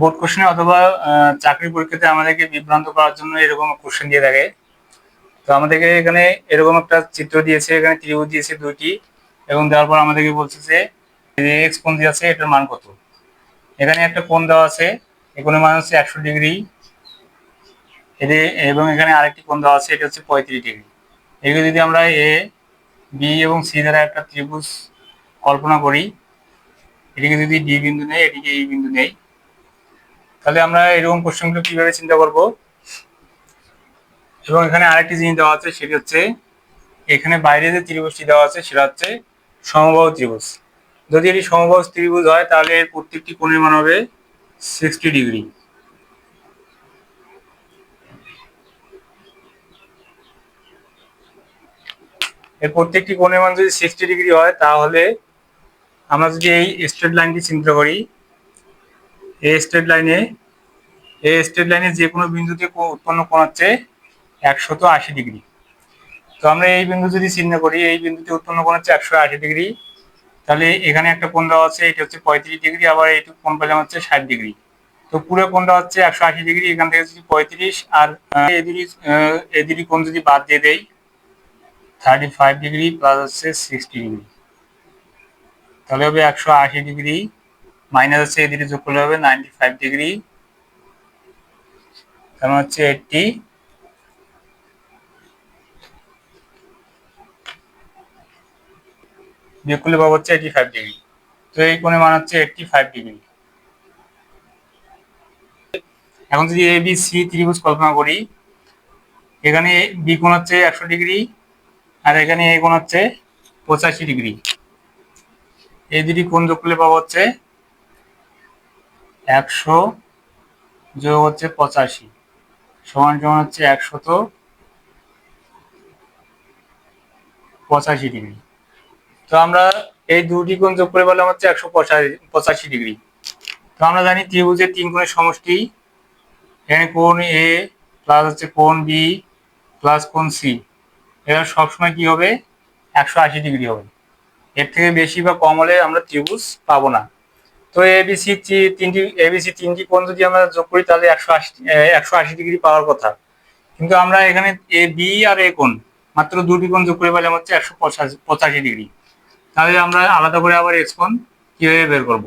Board কোশ্চেনে অথবা চাকরির পরীক্ষাতে আমাদেরকে বিভ্রান্ত করার জন্য এরকম কোশ্চেন দিয়ে থাকে। তো আমাদেরকে এখানে এরকম একটা চিত্র দিয়েছে, এখানে ত্রিভুজ দিয়েছে দুইটি, এবং দেওয়ার পর আমাদেরকে বলছে যে এক্স কোণ দিয়ে আছে, এটার মান কত। এখানে একটা কোণ দেওয়া আছে, এই কোণের মান হচ্ছে 100 ডিগ্রি, এবং এখানে আরেকটি কোণ দেওয়া আছে, এটা হচ্ছে 35 ডিগ্রি। এগুলো যদি আমরা এ, বি এবং সি দ্বারা একটা ত্রিভুজ কল্পনা করি, এটিকে যদি ডি বিন্দু নেই, এটিকে ই বিন্দু নেই, তাহলে আমরা এরকম কোশ্চেনগুলো কিভাবে চিন্তা করব। এবং এখানে আরেকটি জিনিস দেওয়া আছে, সেটি হচ্ছে এখানে বাইরে যে ত্রিভুজটি দেওয়া আছে সেটা হচ্ছে সমবাহু ত্রিভুজ। যদি এটি সমবাহু ত্রিভুজ হয় তাহলে এর প্রত্যেকটি কোণের মান হবে 60 ডিগ্রি। এর প্রত্যেকটি কোণের মান যদি 60 ডিগ্রি হয়, তাহলে আমরা যদি এই স্ট্রেট লাইনটি চিন্তা করি, এই স্ট্রেট লাইনে যে কোনো বিন্দুতে উৎপন্ন কোণ হচ্ছে 180 ডিগ্রি। তো আমরা এই বিন্দু যদি চিন্তা করি, এই বিন্দুতে উৎপন্ন কোণ হচ্ছে 180 ডিগ্রি, তাহলে এখানে একটা কোণ দেওয়া আছে, এটা হচ্ছে 35 ডিগ্রি, আবার এইটুকু কোণ পেলাম হচ্ছে 60 ডিগ্রি। তো পুরো কোণটা হচ্ছে 180 ডিগ্রি। এখান থেকে যদি 35 আর এদিকে কোণ যদি বাদ দিয়ে দেই, 35 ডিগ্রি প্লাস হচ্ছে 60 ডিগ্রি, তাহলে হবে 180 ডিগ্রি, মাইনাস হচ্ছে এদিকে যোগ করলে হবে 95 ডিগ্রি, তার হচ্ছে 80, বিয়োগ করলে পাবো হচ্ছে 85 ডিগ্রি। তো এই কোণের মান হচ্ছে 85 ডিগ্রি। এখন যদি এ বি সি ত্রিভুজ কল্পনা করি, এখানে বি কোণ হচ্ছে 100 ডিগ্রি, আর এখানে এ কোণ হচ্ছে 85 ডিগ্রি। এই দুটি কোণ যোগ করলে পাবো হচ্ছে 100 যোগ হচ্ছে 85 সমান সমান হচ্ছে 185 ডিগ্রি। তো আমরা এই দুটি কোণ যোগ করে পেলাম হচ্ছে 185 ডিগ্রি। তো আমরা জানি ত্রিভুজের তিন কোণের সমষ্টি, এখানে কোণ এ প্লাস হচ্ছে কোণ বি প্লাস কোণ সি, এরা সবসময় কি হবে, 180 ডিগ্রি হবে। এর থেকে বেশি বা কম হলে আমরা ত্রিভুজ পাবো না। তো এবিসি তিনটি কোণ যদি আমরা যোগ করি তাহলে 180 ডিগ্রি পাওয়ার কথা, কিন্তু আমরা এখানে এ বি আর এ কোণ মাত্র দুটি কোণ যোগ করে পেলাম হচ্ছে 185 ডিগ্রি। তাহলে আমরা আলাদা করে আবার এক্স কোণ কিভাবে বের করব।